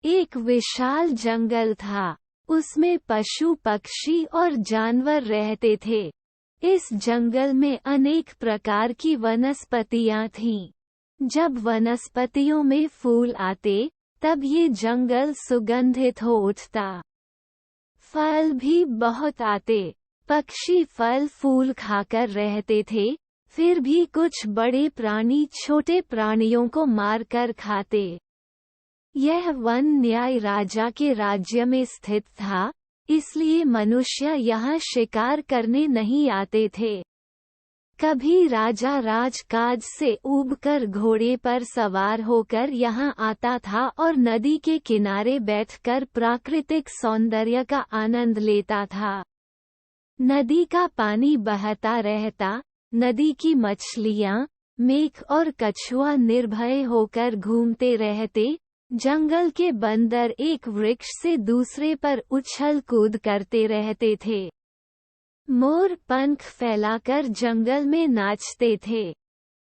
एक विशाल जंगल था। उसमें पशु पक्षी और जानवर रहते थे। इस जंगल में अनेक प्रकार की वनस्पतियां थीं। जब वनस्पतियों में फूल आते तब ये जंगल सुगंधित हो उठता। फल भी बहुत आते। पक्षी फल फूल खाकर रहते थे। फिर भी कुछ बड़े प्राणी छोटे प्राणियों को मारकर खाते। यह वन न्याय राजा के राज्य में स्थित था, इसलिए मनुष्य यहाँ शिकार करने नहीं आते थे। कभी राजा राजकाज से ऊबकर घोड़े पर सवार होकर यहाँ आता था और नदी के किनारे बैठकर प्राकृतिक सौंदर्य का आनंद लेता था। नदी का पानी बहता रहता। नदी की मछलियाँ, मेघ और कछुआ निर्भय होकर घूमते रहते। जंगल के बंदर एक वृक्ष से दूसरे पर उछल कूद करते रहते थे। मोर पंख फैलाकर जंगल में नाचते थे।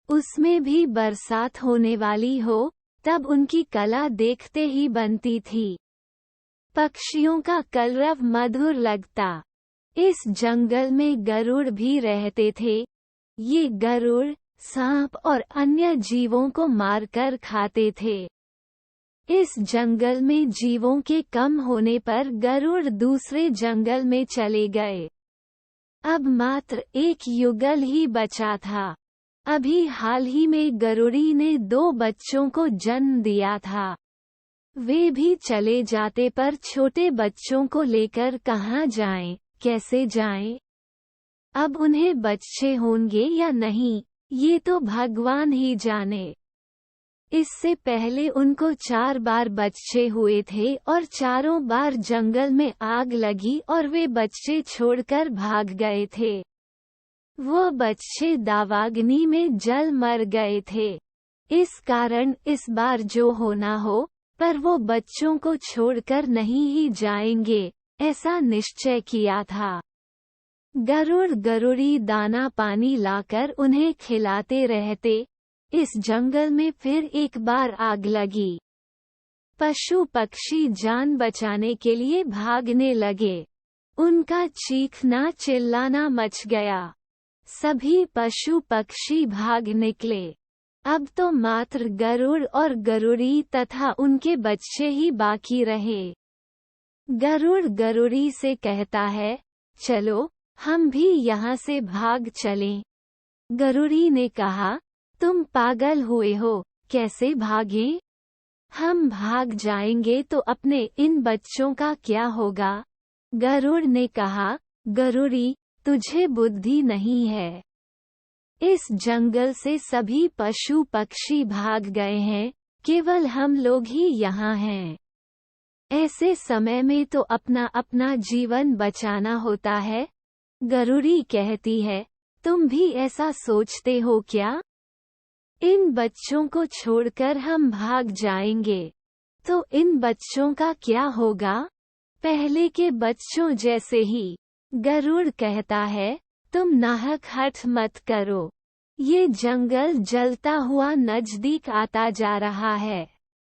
उसमें भी बरसात होने वाली हो तब उनकी कला देखते ही बनती थी। पक्षियों का कलरव मधुर लगता। इस जंगल में गरुड़ भी रहते थे। ये गरुड़ सांप और अन्य जीवों को मारकर खाते थे। इस जंगल में जीवों के कम होने पर गरुड़ दूसरे जंगल में चले गए। अब मात्र एक युगल ही बचा था। अभी हाल ही में गरुड़ी ने 2 बच्चों को जन्म दिया था। वे भी चले जाते पर छोटे बच्चों को लेकर कहाँ जाएं, कैसे जाएं? अब उन्हें बच्चे होंगे या नहीं, ये तो भगवान ही जाने। इससे पहले उनको 4 बार बच्चे हुए थे और चारों बार जंगल में आग लगी और वे बच्चे छोड़कर भाग गए थे। वो बच्चे दावाग्नि में जल मर गए थे। इस कारण इस बार जो होना हो, पर वो बच्चों को छोड़कर नहीं ही जाएंगे, ऐसा निश्चय किया था। गरुड़ गरुड़ी दाना पानी लाकर उन्हें खिलाते रहते। इस जंगल में फिर एक बार आग लगी। पशु पक्षी जान बचाने के लिए भागने लगे। उनका चीखना चिल्लाना मच गया। सभी पशु पक्षी भाग निकले। अब तो मात्र गरुड़ और गरुड़ी तथा उनके बच्चे ही बाकी रहे। गरुड़ गरुड़ी से कहता है, चलो हम भी यहाँ से भाग चलें। गरुड़ी ने कहा, तुम पागल हुए हो, कैसे भागें? हम भाग जाएंगे तो अपने इन बच्चों का क्या होगा? गरुड़ ने कहा, गरुड़ी, तुझे बुद्धि नहीं है। इस जंगल से सभी पशु पक्षी भाग गए हैं, केवल हम लोग ही यहाँ हैं। ऐसे समय में तो अपना अपना जीवन बचाना होता है। गरुड़ी कहती है, तुम भी ऐसा सोचते हो क्या? इन बच्चों को छोड़कर हम भाग जाएंगे, तो इन बच्चों का क्या होगा? पहले के बच्चों जैसे ही। गरुड़ कहता है, तुम नाहक हठ मत करो। ये जंगल जलता हुआ नजदीक आता जा रहा है।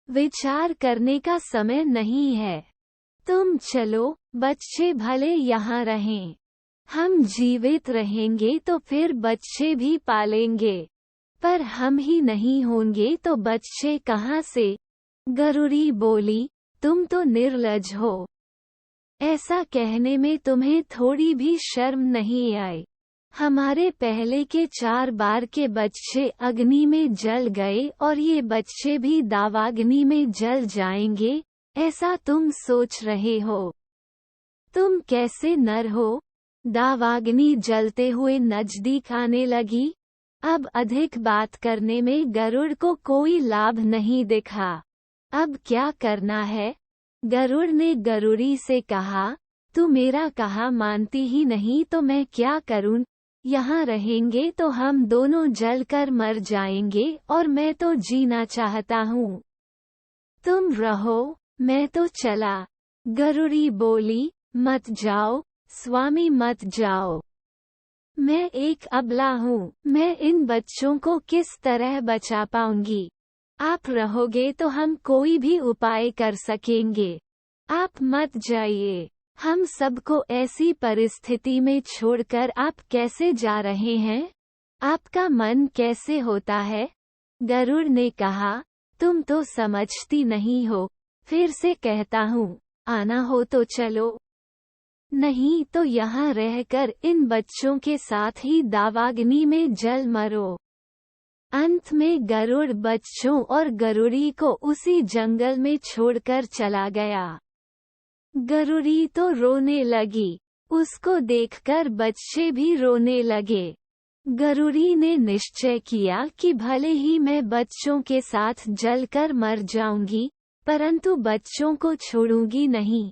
विचार करने का समय नहीं है। तुम चलो, बच्चे भले यहाँ रहें। हम जीवित रहेंगे तो फिर बच्चे भी पालेंगे, पर हम ही नहीं होंगे तो बच्चे कहाँ से? गरुड़ी बोली, तुम तो निर्लज हो। ऐसा कहने में तुम्हें थोड़ी भी शर्म नहीं आई? हमारे पहले के 4 बार के बच्चे अग्नि में जल गए और ये बच्चे भी दावाग्नि में जल जाएंगे, ऐसा तुम सोच रहे हो? तुम कैसे नर हो? दावाग्नि जलते हुए नजदीक आने लगी। अब अधिक बात करने में गरुड़ को कोई लाभ नहीं दिखा। अब क्या करना है? गरुड़ ने गरुड़ी से कहा, तू मेरा कहा मानती ही नहीं तो मैं क्या करूं? यहाँ रहेंगे तो हम दोनों जलकर मर जाएंगे और मैं तो जीना चाहता हूँ। तुम रहो, मैं तो चला। गरुड़ी बोली, मत जाओ स्वामी, मत जाओ। मैं एक अबला हूँ, मैं इन बच्चों को किस तरह बचा पाऊंगी? आप रहोगे तो हम कोई भी उपाय कर सकेंगे। आप मत जाइए। हम सबको ऐसी परिस्थिति में छोड़कर आप कैसे जा रहे हैं? आपका मन कैसे होता है? गरुड़ ने कहा, तुम तो समझती नहीं हो। फिर से कहता हूँ, आना हो तो चलो, नहीं तो यहाँ रहकर इन बच्चों के साथ ही दावाग्नि में जल मरो। अंत में गरुड़ बच्चों और गरुड़ी को उसी जंगल में छोड़कर चला गया। गरुड़ी तो रोने लगी। उसको देखकर बच्चे भी रोने लगे। गरुड़ी ने निश्चय किया कि भले ही मैं बच्चों के साथ जलकर मर जाऊंगी, परंतु बच्चों को छोड़ूंगी नहीं।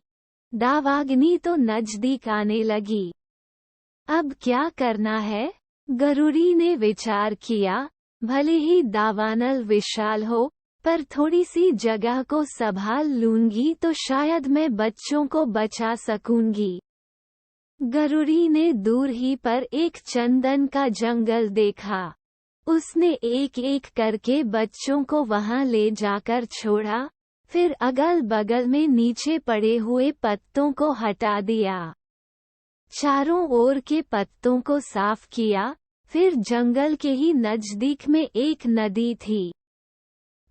दावाग्नि तो नजदीक आने लगी। अब क्या करना है? गरुड़ी ने विचार किया। भले ही दावानल विशाल हो, पर थोड़ी सी जगह को संभाल लूंगी तो शायद मैं बच्चों को बचा सकूंगी। गरुड़ी ने दूर ही पर एक चंदन का जंगल देखा। उसने एक एक करके बच्चों को वहां ले जाकर छोड़ा, फिर अगल बगल में नीचे पड़े हुए पत्तों को हटा दिया। चारों ओर के पत्तों को साफ किया। फिर जंगल के ही नजदीक में एक नदी थी।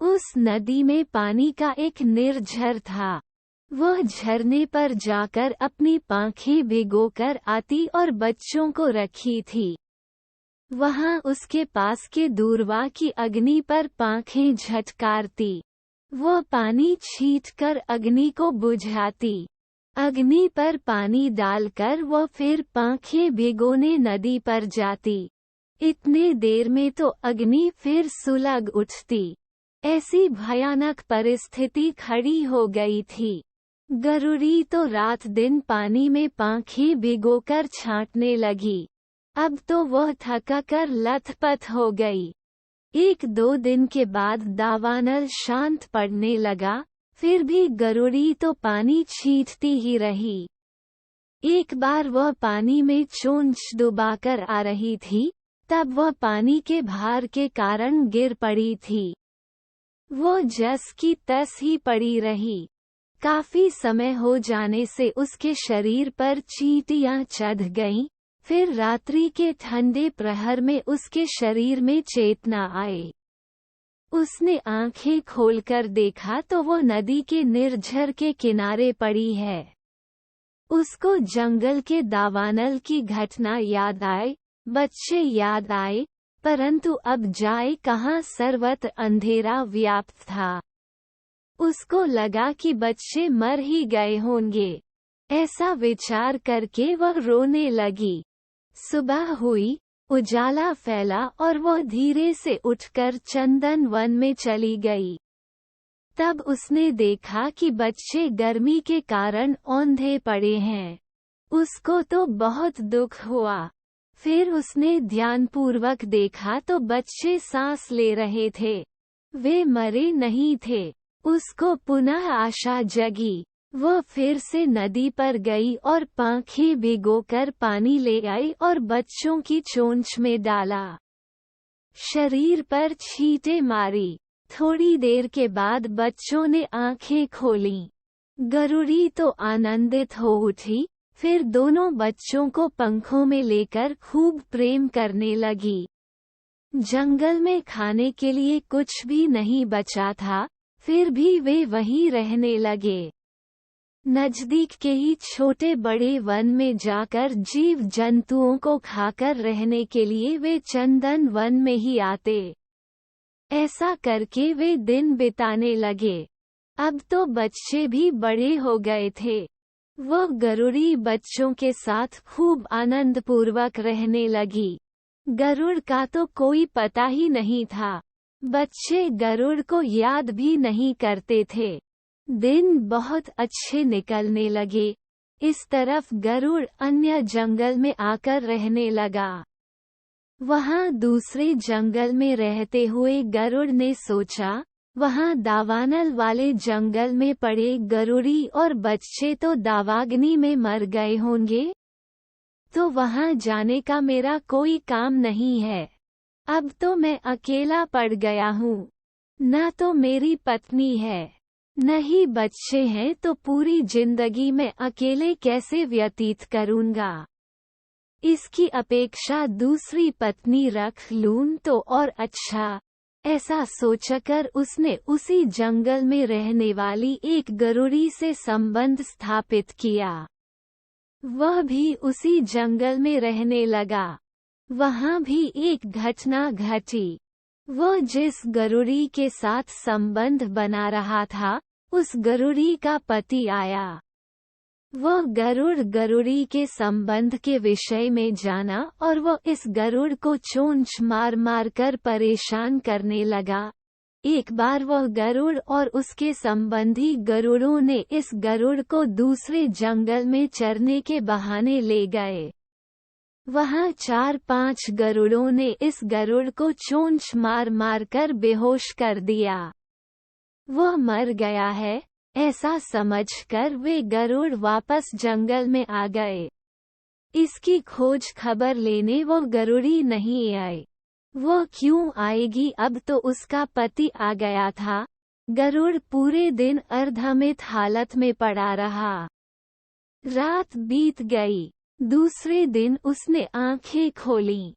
उस नदी में पानी का एक निर्झर था। वह झरने पर जाकर अपनी पांखें भिगोकर आती और बच्चों को रखी थी। वहां उसके पास के दूरवा की अग्नि पर पांखें झटकारती। वह पानी छींटकर अग्नि को बुझाती। अग्नि पर पानी डालकर वह फिर पांखें भिगोने नदी पर जाती। इतने देर में तो अग्नि फिर सुलग उठती। ऐसी भयानक परिस्थिति खड़ी हो गई थी। गरुड़ी तो रात दिन पानी में पांखें भिगोकर छांटने लगी। अब तो वह थकाकर लथपथ हो गई। 1-2 दिन के बाद दावानल शांत पड़ने लगा, फिर भी गरुड़ी तो पानी छींटती ही रही। एक बार वह पानी में चोंच डुबाकर आ रही थी, तब वह पानी के भार के कारण गिर पड़ी थी। वो जस की तस ही पड़ी रही। काफी समय हो जाने से उसके शरीर पर चींटियां चढ़ गईं। फिर रात्रि के ठंडे प्रहर में उसके शरीर में चेतना आई। उसने आंखें खोलकर देखा तो वो नदी के निर्झर के किनारे पड़ी है। उसको जंगल के दावानल की घटना याद आई, बच्चे याद आए, परंतु अब जाए कहाँ, सर्वत्र अंधेरा व्याप्त था। उसको लगा कि बच्चे मर ही गए होंगे। ऐसा विचार करके वह रोने लगी। सुबह हुई, उजाला फैला और वह धीरे से उठकर चंदन वन में चली गई। तब उसने देखा कि बच्चे गर्मी के कारण औंधे पड़े हैं। उसको तो बहुत दुख हुआ। फिर उसने ध्यानपूर्वक देखा तो बच्चे सांस ले रहे थे। वे मरे नहीं थे। उसको पुनः आशा जगी। वह फिर से नदी पर गई और पांखें भिगोकर पानी ले आई और बच्चों की चोंच में डाला। शरीर पर छींटे मारी। थोड़ी देर के बाद बच्चों ने आंखें खोलीं। गरुड़ी तो आनंदित हो उठी। फिर दोनों बच्चों को पंखों में लेकर खूब प्रेम करने लगी। जंगल में खाने के लिए कुछ भी नहीं बचा था, फिर भी वे वहीं रहने लगे। नजदीक के ही छोटे बड़े वन में जाकर जीव जंतुओं को खाकर रहने के लिए वे चंदन वन में ही आते। ऐसा करके वे दिन बिताने लगे। अब तो बच्चे भी बड़े हो गए थे। वह गरुड़ी बच्चों के साथ खूब आनंदपूर्वक रहने लगी। गरुड़ का तो कोई पता ही नहीं था। बच्चे गरुड़ को याद भी नहीं करते थे। दिन बहुत अच्छे निकलने लगे। इस तरफ गरुड़ अन्य जंगल में आकर रहने लगा। वहां दूसरे जंगल में रहते हुए गरुड़ ने सोचा, वहां दावानल वाले जंगल में पड़े गरुड़ी और बच्चे तो दावाग्नि में मर गए होंगे, तो वहां जाने का मेरा कोई काम नहीं है। अब तो मैं अकेला पड़ गया हूँ। न तो मेरी पत्नी है, न ही बच्चे हैं, तो पूरी जिंदगी में अकेले कैसे व्यतीत करूंगा। इसकी अपेक्षा दूसरी पत्नी रख लूं तो और अच्छा। ऐसा सोचकर उसने उसी जंगल में रहने वाली एक गरुड़ी से संबंध स्थापित किया। वह भी उसी जंगल में रहने लगा। वहां भी एक घटना घटी। वह जिस गरुड़ी के साथ संबंध बना रहा था, उस गरुड़ी का पति आया। वह गरुड़ गरुड़ी के संबंध के विषय में जाना और वह इस गरुड़ को चोंच मार मार कर परेशान करने लगा। एक बार वह गरुड़ और उसके संबंधी गरुड़ों ने इस गरुड़ को दूसरे जंगल में चरने के बहाने ले गए। वहां 4-5 गरुड़ों ने इस गरुड़ को चोंच मार मार कर बेहोश कर दिया। वह मर गया है, ऐसा समझकर वे गरुड़ वापस जंगल में आ गए। इसकी खोज खबर लेने वो गरुड़ी नहीं आई। वो क्यों आएगी, अब तो उसका पति आ गया था। गरुड़ पूरे दिन अर्धमित हालत में पड़ा रहा। रात बीत गई। दूसरे दिन उसने आंखें खोलीं।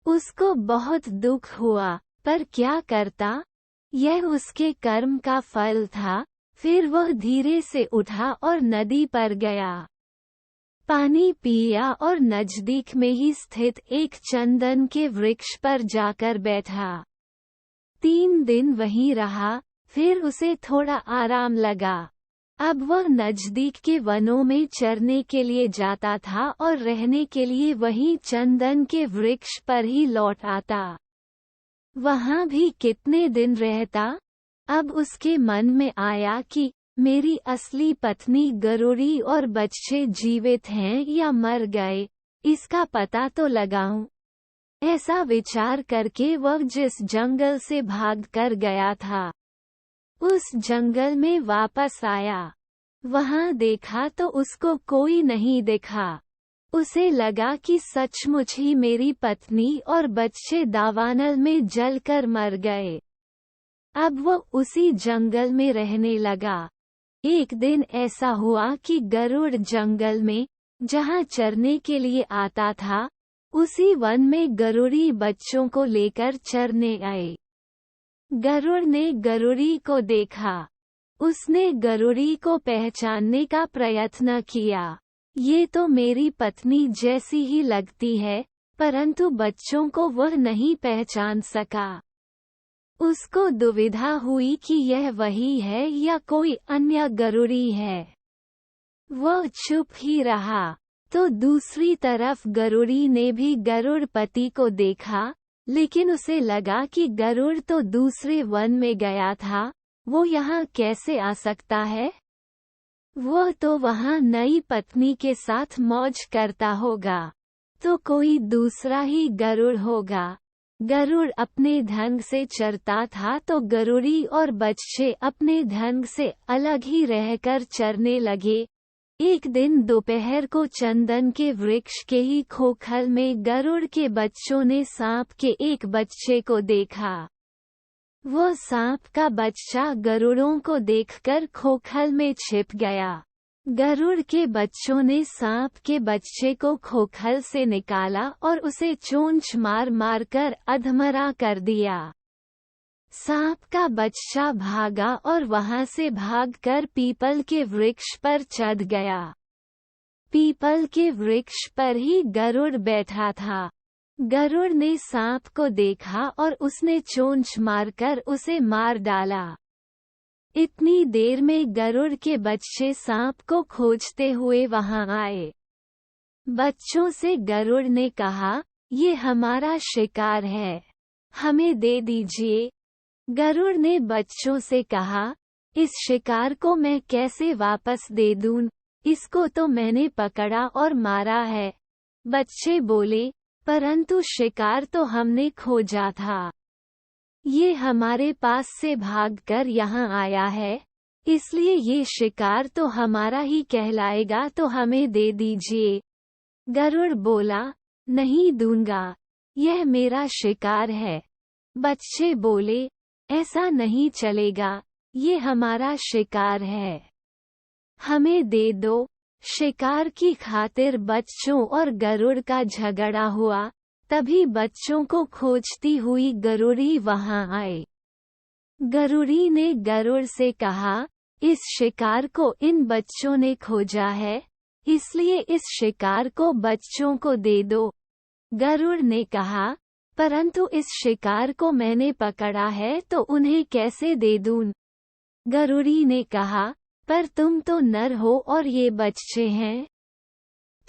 उसको बहुत दुख हुआ, पर क्या करता, यह उसके कर्म का फल था। फिर वह धीरे से उठा और नदी पर गया। पानी पिया और नजदीक में ही स्थित एक चंदन के वृक्ष पर जाकर बैठा। 3 दिन वहीं रहा, फिर उसे थोड़ा आराम लगा। अब वह नजदीक के वनों में चरने के लिए जाता था और रहने के लिए वहीं चंदन के वृक्ष पर ही लौट आता। वहां भी कितने दिन रहता। अब उसके मन में आया कि मेरी असली पत्नी गरुड़ी और बच्चे जीवित हैं या मर गए, इसका पता तो लगाऊं। ऐसा विचार करके वह जिस जंगल से भाग कर गया था, उस जंगल में वापस आया। वहां देखा तो उसको कोई नहीं दिखा। उसे लगा कि सचमुच ही मेरी पत्नी और बच्चे दावानल में जलकर मर गए। अब वो उसी जंगल में रहने लगा। एक दिन ऐसा हुआ कि गरुड़ जंगल में, जहां चरने के लिए आता था, उसी वन में गरुड़ी बच्चों को लेकर चरने आए। गरुड़ ने गरुड़ी को देखा। उसने गरुड़ी को पहचानने का प्रयत्न किया। ये तो मेरी पत्नी जैसी ही लगती है, परंतु बच्चों को वह नहीं पहचान सका। उसको दुविधा हुई कि यह वही है या कोई अन्य गरुड़ी है। वह चुप ही रहा। तो दूसरी तरफ गरुड़ी ने भी गरुड़ पति को देखा, लेकिन उसे लगा कि गरुड़ तो दूसरे वन में गया था, वो यहाँ कैसे आ सकता है। वह तो वहाँ नई पत्नी के साथ मौज करता होगा, तो कोई दूसरा ही गरुड़ होगा। गरुड़ अपने ढंग से चरता था तो गरुड़ी और बच्चे अपने ढंग से अलग ही रहकर चरने लगे। एक दिन दोपहर को चंदन के वृक्ष के ही खोखल में गरुड़ के बच्चों ने सांप के एक बच्चे को देखा। वो सांप का बच्चा गरुड़ों को देखकर खोखल में छिप गया। गरुड़ के बच्चों ने सांप के बच्चे को खोखल से निकाला और उसे चोंच मार मार कर अधमरा कर दिया। सांप का बच्चा भागा और वहां से भागकर पीपल के वृक्ष पर चढ़ गया। पीपल के वृक्ष पर ही गरुड़ बैठा था। गरुड़ ने सांप को देखा और उसने चोंच मारकर उसे मार डाला। इतनी देर में गरुड़ के बच्चे सांप को खोजते हुए वहां आए। बच्चों से गरुड़ ने कहा, ये हमारा शिकार है, हमें दे दीजिए। गरुड़ ने बच्चों से कहा, इस शिकार को मैं कैसे वापस दे दूं, इसको तो मैंने पकड़ा और मारा है। बच्चे बोले, परंतु शिकार तो हमने खोजा था। ये हमारे पास से भागकर यहाँ आया है, इसलिए ये शिकार तो हमारा ही कहलाएगा, तो हमें दे दीजिए। गरुड़ बोला, नहीं दूंगा, यह मेरा शिकार है। बच्चे बोले, ऐसा नहीं चलेगा, ये हमारा शिकार है, हमें दे दो। शिकार की खातिर बच्चों और गरुड़ का झगड़ा हुआ। तभी बच्चों को खोजती हुई गरुड़ी वहां आए। गरुड़ी ने गरुड़ से कहा, इस शिकार को इन बच्चों ने खोजा है, इसलिए इस शिकार को बच्चों को दे दो। गरुड़ ने कहा, परंतु इस शिकार को मैंने पकड़ा है तो उन्हें कैसे दे दूं? गरुड़ी ने कहा, पर तुम तो नर हो और ये बच्चे हैं,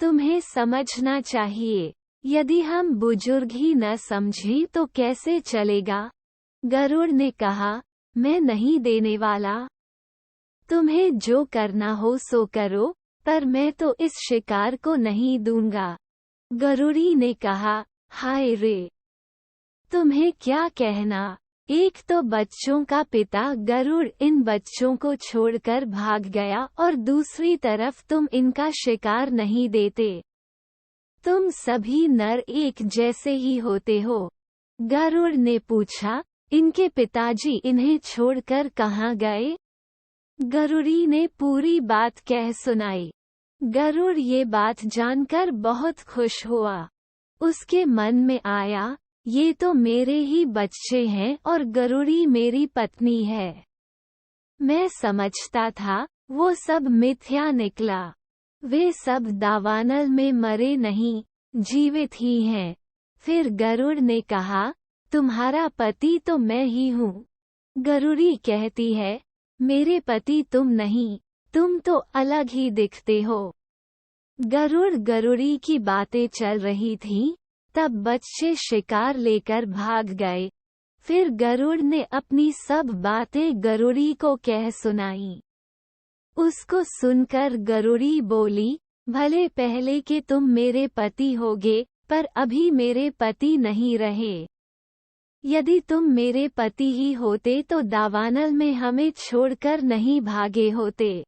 तुम्हें समझना चाहिए, यदि हम बुजुर्ग ही न समझी तो कैसे चलेगा? गरुड़ ने कहा, मैं नहीं देने वाला, तुम्हें जो करना हो सो करो, पर मैं तो इस शिकार को नहीं दूंगा। गरुड़ी ने कहा, हाय रे, तुम्हें क्या कहना? एक तो बच्चों का पिता गरुड़ इन बच्चों को छोड़कर भाग गया और दूसरी तरफ तुम इनका शिकार नहीं देते। तुम सभी नर एक जैसे ही होते हो। गरुड़ ने पूछा, इनके पिताजी इन्हें छोड़कर कहाँ गए? गरुड़ी ने पूरी बात कह सुनाई। गरुड़ ये बात जानकर बहुत खुश हुआ। उसके मन में आया, ये तो मेरे ही बच्चे हैं और गरुड़ी मेरी पत्नी है। मैं समझता था वो सब मिथ्या निकला, वे सब दावानल में मरे नहीं, जीवित ही हैं। फिर गरुड़ ने कहा, तुम्हारा पति तो मैं ही हूँ। गरुड़ी कहती है, मेरे पति तुम नहीं, तुम तो अलग ही दिखते हो। गरुड़ गरुड़ी की बातें चल रही थीं, तब बच्चे शिकार लेकर भाग गए। फिर गरुड़ ने अपनी सब बातें गरुड़ी को कह सुनाई। उसको सुनकर गरुड़ी बोली, भले पहले कि तुम मेरे पति होगे, पर अभी मेरे पति नहीं रहे। यदि तुम मेरे पति ही होते तो दावानल में हमें छोड़कर नहीं भागे होते।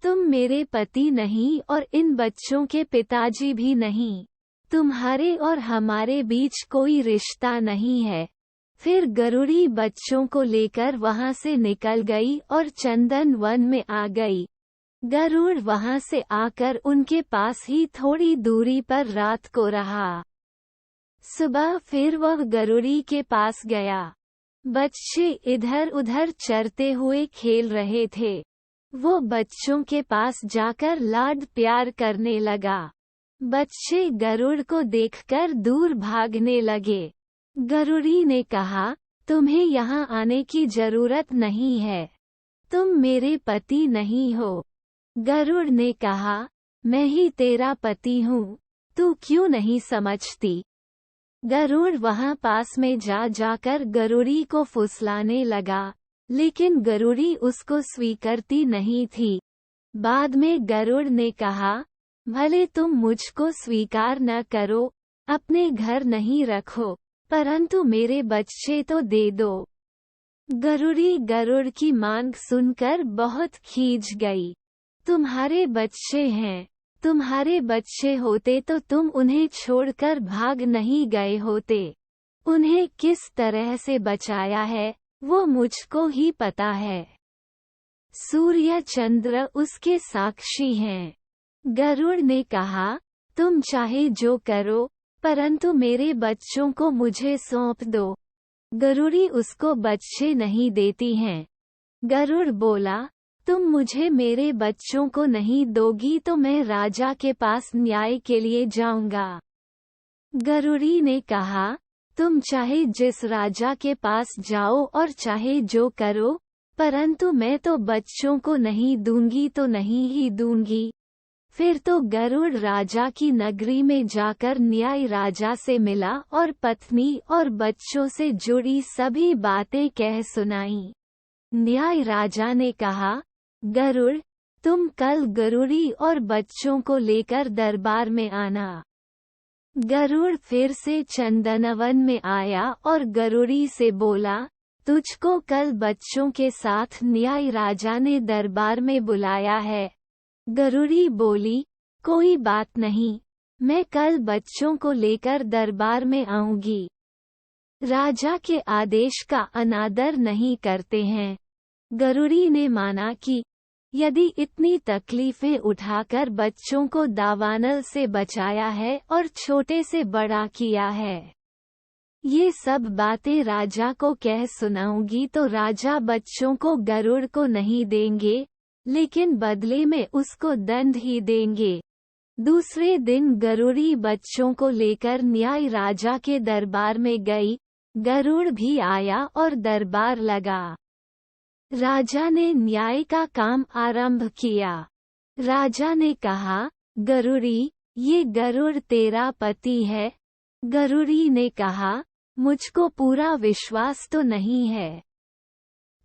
तुम मेरे पति नहीं और इन बच्चों के पिताजी भी नहीं। तुम्हारे और हमारे बीच कोई रिश्ता नहीं है। फिर गरुड़ी बच्चों को लेकर वहां से निकल गई और चंदन वन में आ गई। गरुड़ वहां से आकर उनके पास ही थोड़ी दूरी पर रात को रहा। सुबह फिर वह गरुड़ी के पास गया। बच्चे इधर उधर चरते हुए खेल रहे थे। वो बच्चों के पास जाकर लाड प्यार करने लगा। बच्चे गरुड़ को देखकर दूर भागने लगे। गरुड़ी ने कहा, तुम्हें यहाँ आने की जरूरत नहीं है, तुम मेरे पति नहीं हो। गरुड़ ने कहा, मैं ही तेरा पति हूँ, तू क्यों नहीं समझती? गरुड़ वहाँ पास में जाकर गरुड़ी को फुसलाने लगा, लेकिन गरुड़ी उसको स्वीकारती नहीं थी। बाद में गरुड़ ने कहा, भले तुम मुझको स्वीकार न करो, अपने घर नहीं रखो, परंतु मेरे बच्चे तो दे दो। गरुड़ी गरुड़ की मांग सुनकर बहुत खींच गई। तुम्हारे बच्चे हैं, तुम्हारे बच्चे होते तो तुम उन्हें छोड़कर भाग नहीं गए होते। उन्हें किस तरह से बचाया है वो मुझको ही पता है। सूर्य चंद्र उसके साक्षी हैं। गरुड़ ने कहा, तुम चाहे जो करो, परंतु मेरे बच्चों को मुझे सौंप दो। गरुड़ी उसको बच्चे नहीं देती हैं। गरुड़ बोला, तुम मुझे मेरे बच्चों को नहीं दोगी तो मैं राजा के पास न्याय के लिए जाऊंगा। गरुड़ी ने कहा, तुम चाहे जिस राजा के पास जाओ और चाहे जो करो, परंतु मैं तो बच्चों को नहीं दूंगी तो नहीं ही दूंगी। फिर तो गरुड़ राजा की नगरी में जाकर न्याय राजा से मिला और पत्नी और बच्चों से जुड़ी सभी बातें कह सुनाई। न्याय राजा ने कहा, गरुड़, तुम कल गरुड़ी और बच्चों को लेकर दरबार में आना। गरुड़ फिर से चंदनवन में आया और गरुड़ी से बोला, तुझको कल बच्चों के साथ न्याय राजा ने दरबार में बुलाया है। गरुड़ी बोली, कोई बात नहीं, मैं कल बच्चों को लेकर दरबार में आऊंगी। राजा के आदेश का अनादर नहीं करते हैं। गरुड़ी ने माना कि यदि इतनी तकलीफें उठाकर बच्चों को दावानल से बचाया है और छोटे से बड़ा किया है, ये सब बातें राजा को कह सुनाऊंगी तो राजा बच्चों को गरुड़ को नहीं देंगे, लेकिन बदले में उसको दंड ही देंगे। दूसरे दिन गरुड़ी बच्चों को लेकर न्याय राजा के दरबार में गई। गरुड़ भी आया और दरबार लगा। राजा ने न्याय का काम आरंभ किया। राजा ने कहा, गरुड़ी, ये गरुड़ तेरा पति है? गरुड़ी ने कहा, मुझको पूरा विश्वास तो नहीं है,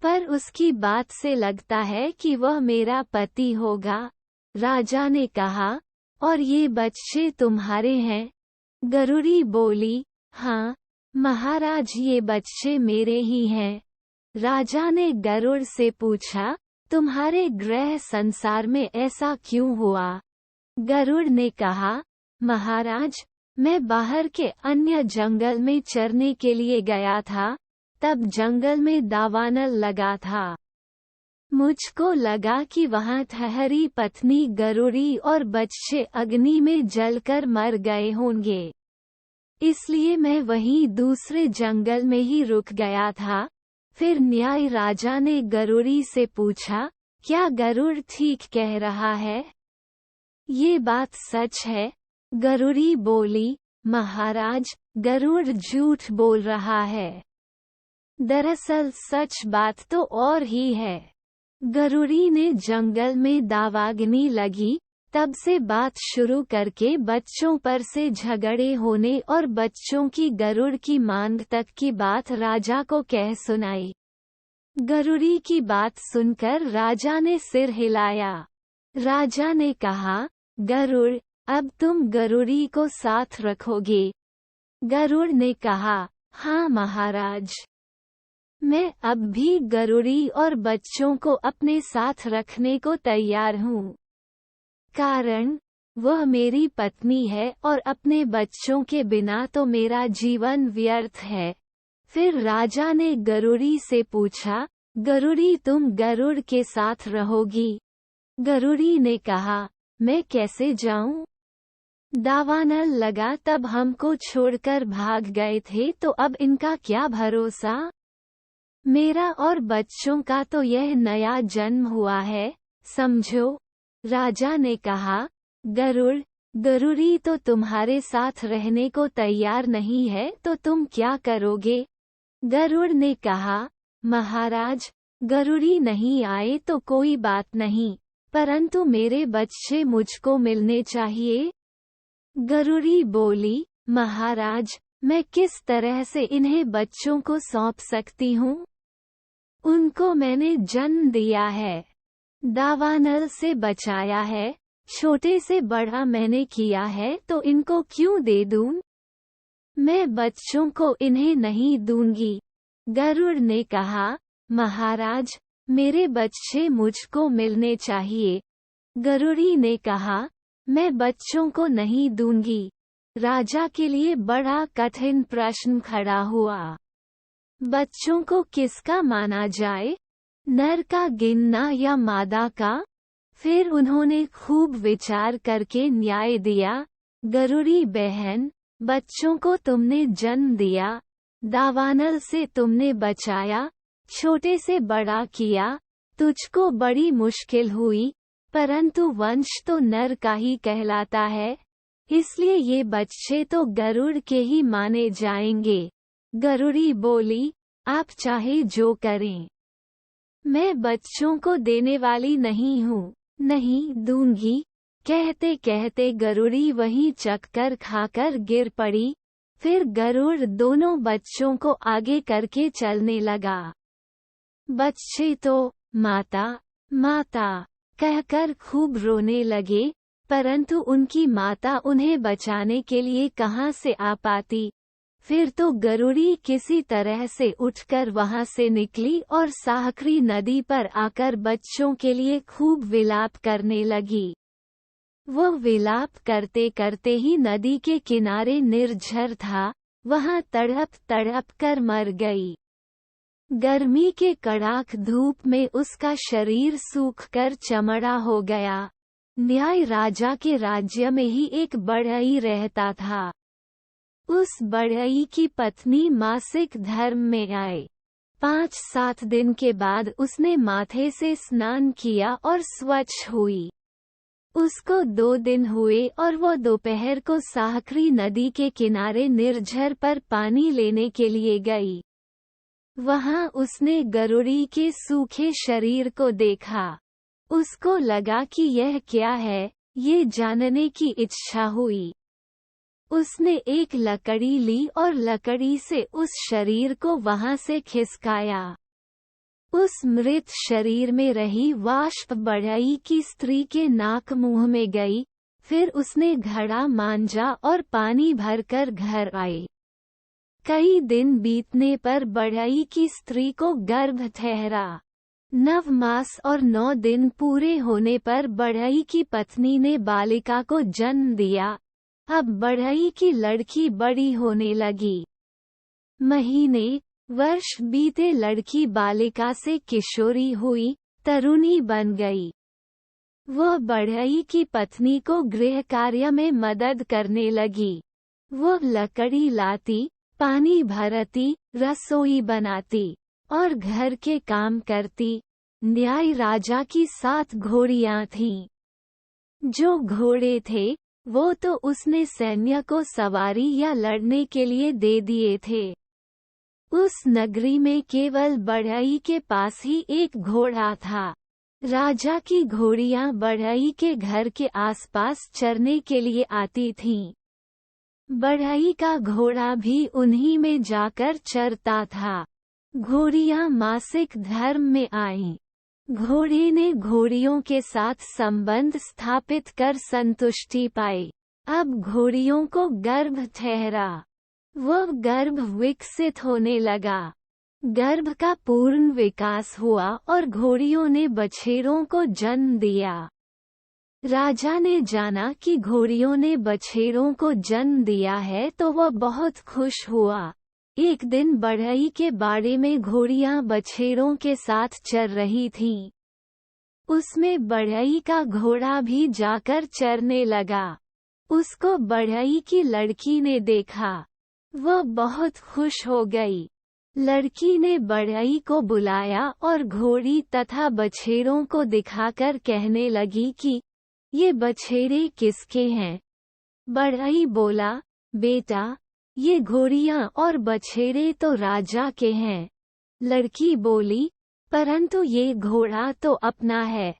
पर उसकी बात से लगता है कि वह मेरा पति होगा। राजा ने कहा, और ये बच्चे तुम्हारे हैं? गरुड़ी बोली, हाँ महाराज, ये बच्चे मेरे ही हैं। राजा ने गरुड़ से पूछा, तुम्हारे ग्रह संसार में ऐसा क्यों हुआ? गरुड़ ने कहा, महाराज, मैं बाहर के अन्य जंगल में चरने के लिए गया था, तब जंगल में दावानल लगा था। मुझको लगा कि वहां ठहरी पत्नी गरुड़ी और बच्चे अग्नि में जलकर मर गए होंगे, इसलिए मैं वहीं दूसरे जंगल में ही रुक गया था। फिर न्याय राजा ने गरुड़ी से पूछा, क्या गरुड़ ठीक कह रहा है? ये बात सच है? गरुड़ी बोली, महाराज, गरुड़ झूठ बोल रहा है। दरअसल सच बात तो और ही है। गरुड़ी ने जंगल में दावाग्नि लगी, तब से बात शुरू करके बच्चों पर से झगड़े होने और बच्चों की गरुड़ की मांग तक की बात राजा को कह सुनाई। गरुड़ी की बात सुनकर राजा ने सिर हिलाया। राजा ने कहा, गरुड़, अब तुम गरुड़ी को साथ रखोगे? गरुड़ ने कहा, हाँ महाराज, मैं अब भी गरुड़ी और बच्चों को अपने साथ रखने को तैयार हूँ। कारण, वह मेरी पत्नी है और अपने बच्चों के बिना तो मेरा जीवन व्यर्थ है। फिर राजा ने गरुड़ी से पूछा, गरुड़ी, तुम गरुड़ के साथ रहोगी? गरुड़ी ने कहा, मैं कैसे जाऊं? दावानल लगा तब हमको छोड़कर भाग गए थे, तो अब इनका क्या भरोसा? मेरा और बच्चों का तो यह नया जन्म हुआ है, समझो। राजा ने कहा, गरुड़, गरुड़ी तो तुम्हारे साथ रहने को तैयार नहीं है, तो तुम क्या करोगे? गरुड़ ने कहा, महाराज, गरुड़ी नहीं आए तो कोई बात नहीं, परंतु मेरे बच्चे मुझको मिलने चाहिए। गरुड़ी बोली, महाराज, मैं किस तरह से इन्हें बच्चों को सौंप सकती हूँ? उनको मैंने जन्म दिया है, दावानल से बचाया है, छोटे से बड़ा मैंने किया है, तो इनको क्यों दे दूं? मैं बच्चों को इन्हें नहीं दूंगी। गरुड़ ने कहा, महाराज, मेरे बच्चे मुझको मिलने चाहिए। गरुड़ी ने कहा, मैं बच्चों को नहीं दूंगी। राजा के लिए बड़ा कठिन प्रश्न खड़ा हुआ। बच्चों को किसका माना जाए, नर का गिनना या मादा का? फिर उन्होंने खूब विचार करके न्याय दिया, गरुड़ी बहन, बच्चों को तुमने जन्म दिया, दावानल से तुमने बचाया, छोटे से बड़ा किया, तुझको बड़ी मुश्किल हुई, परंतु वंश तो नर का ही कहलाता है, इसलिए ये बच्चे तो गरुड़ के ही माने जाएंगे। गरुड़ी बोली, आप चाहे जो करें, मैं बच्चों को देने वाली नहीं हूँ, नहीं दूंगी। कहते कहते गरुड़ी वहीं चक्कर खाकर गिर पड़ी। फिर गरुड़ दोनों बच्चों को आगे करके चलने लगा। बच्चे तो माता माता कहकर खूब रोने लगे, परंतु उनकी माता उन्हें बचाने के लिए कहाँ से आ पाती। फिर तो गरुड़ी किसी तरह से उठकर वहां से निकली और साहकरी नदी पर आकर बच्चों के लिए खूब विलाप करने लगी। वह विलाप करते करते ही नदी के किनारे निर्झर था, वहां तड़प तड़प कर मर गई। गर्मी के कड़ाक धूप में उसका शरीर सूखकर चमड़ा हो गया। न्याय राजा के राज्य में ही एक बढ़ई रहता था। उस बढ़ई की पत्नी मासिक धर्म में आए। 5-7 दिन के बाद उसने माथे से स्नान किया और स्वच्छ हुई। उसको 2 दिन हुए और वो दोपहर को साहकरी नदी के किनारे निर्झर पर पानी लेने के लिए गई। वहां उसने गरुड़ी के सूखे शरीर को देखा। उसको लगा कि यह क्या है, ये जानने की इच्छा हुई। उसने एक लकड़ी ली और लकड़ी से उस शरीर को वहां से खिसकाया। उस मृत शरीर में रही वाष्प बढ़ई की स्त्री के नाक मुंह में गई। फिर उसने घड़ा मांजा और पानी भरकर घर आई। कई दिन बीतने पर बढ़ई की स्त्री को गर्भ ठहरा। 9 मास और 9 दिन पूरे होने पर बढ़ई की पत्नी ने बालिका को जन्म दिया। अब बढ़ई की लड़की बड़ी होने लगी। महीने वर्ष बीते, लड़की बालिका से किशोरी हुई, तरुणी बन गई। वह बढ़ई की पत्नी को गृह कार्य में मदद करने लगी। वह लकड़ी लाती, पानी भरती, रसोई बनाती और घर के काम करती। न्याय राजा की 7 घोड़ियां थीं। जो घोड़े थे वो तो उसने सैन्य को सवारी या लड़ने के लिए दे दिए थे। उस नगरी में केवल बढ़ई के पास ही एक घोड़ा था। राजा की घोड़ियां बढ़ई के घर के आसपास चरने के लिए आती थीं। बढ़ई का घोड़ा भी उन्हीं में जाकर चरता था। घोड़ियां मासिक धर्म में आईं। घोड़े ने घोड़ियों के साथ संबंध स्थापित कर संतुष्टि पाई। अब घोड़ियों को गर्भ ठहरा। वह गर्भ विकसित होने लगा। गर्भ का पूर्ण विकास हुआ और घोड़ियों ने बछेरों को जन्म दिया। राजा ने जाना कि घोड़ियों ने बछेरों को जन्म दिया है तो वह बहुत खुश हुआ। एक दिन बढ़ई के बाड़े में घोड़ियां बछेरों के साथ चर रही थीं। उसमें बढ़ई का घोड़ा भी जाकर चरने लगा। उसको बढ़ई की लड़की ने देखा। वह बहुत खुश हो गई। लड़की ने बढ़ई को बुलाया और घोड़ी तथा बछेरों को दिखाकर कहने लगी कि ये बछेरे किसके हैं? बढ़ई बोला, बेटा, ये घोड़ियां और बछेरे तो राजा के हैं। लड़की बोली, परंतु ये घोड़ा तो अपना है।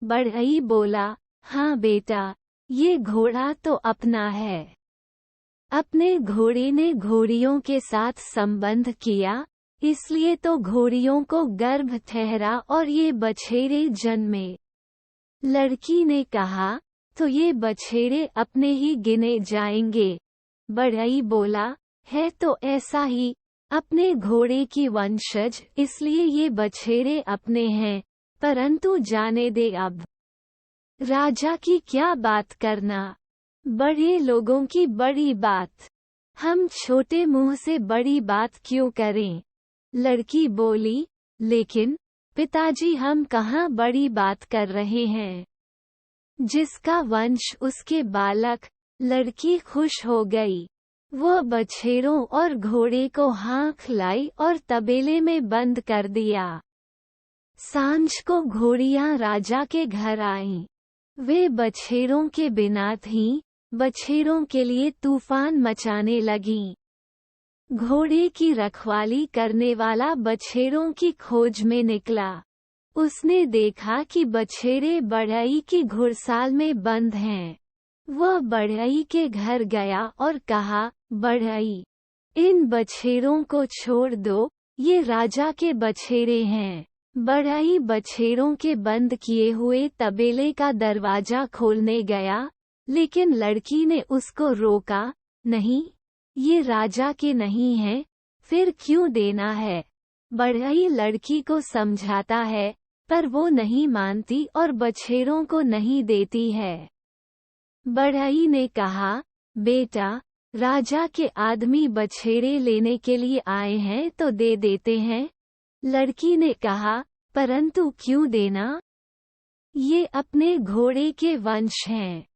बढ़ई बोला, हाँ बेटा, ये घोड़ा तो अपना है। अपने घोड़े ने घोड़ियों के साथ संबंध किया, इसलिए तो घोड़ियों को गर्भ ठहरा और ये बछेरे जन्मे। लड़की ने कहा, तो ये बछेरे अपने ही गिने जाएंगे। बढ़ई बोला, है तो ऐसा ही, अपने घोड़े की वंशज, इसलिए ये बछेरे अपने हैं, परंतु जाने दे अब। राजा की क्या बात करना, बड़े लोगों की बड़ी बात। हम छोटे मुंह से बड़ी बात क्यों करें? लड़की बोली, लेकिन पिताजी, हम कहाँ बड़ी बात कर रहे हैं। जिसका वंश उसके बालक। लड़की खुश हो गई। वो बछेरों और घोड़े को हाँक लाई और तबेले में बंद कर दिया। सांझ को घोड़ियां राजा के घर आईं। वे बछेरों के बिना थीं, बछेरों के लिए तूफान मचाने लगीं। घोड़े की रखवाली करने वाला बछेरों की खोज में निकला। उसने देखा कि बछेरे बढ़ई की घुड़साल में बंद हैं। वह बढ़ई के घर गया और कहा, बढ़ई, इन बछेरों को छोड़ दो, ये राजा के बछेरे हैं। बढ़ई बछेरों के बंद किए हुए तबेले का दरवाजा खोलने गया, लेकिन लड़की ने उसको रोका, नहीं, ये राजा के नहीं हैं, फिर क्यों देना है? बढ़ई लड़की को समझाता है, पर वो नहीं मानती और बछेरों को नहीं देती है। बढ़ई ने कहा, बेटा, राजा के आदमी बछेड़े लेने के लिए आए हैं तो दे देते हैं। लड़की ने कहा, परंतु क्यों देना? ये अपने घोड़े के वंश हैं।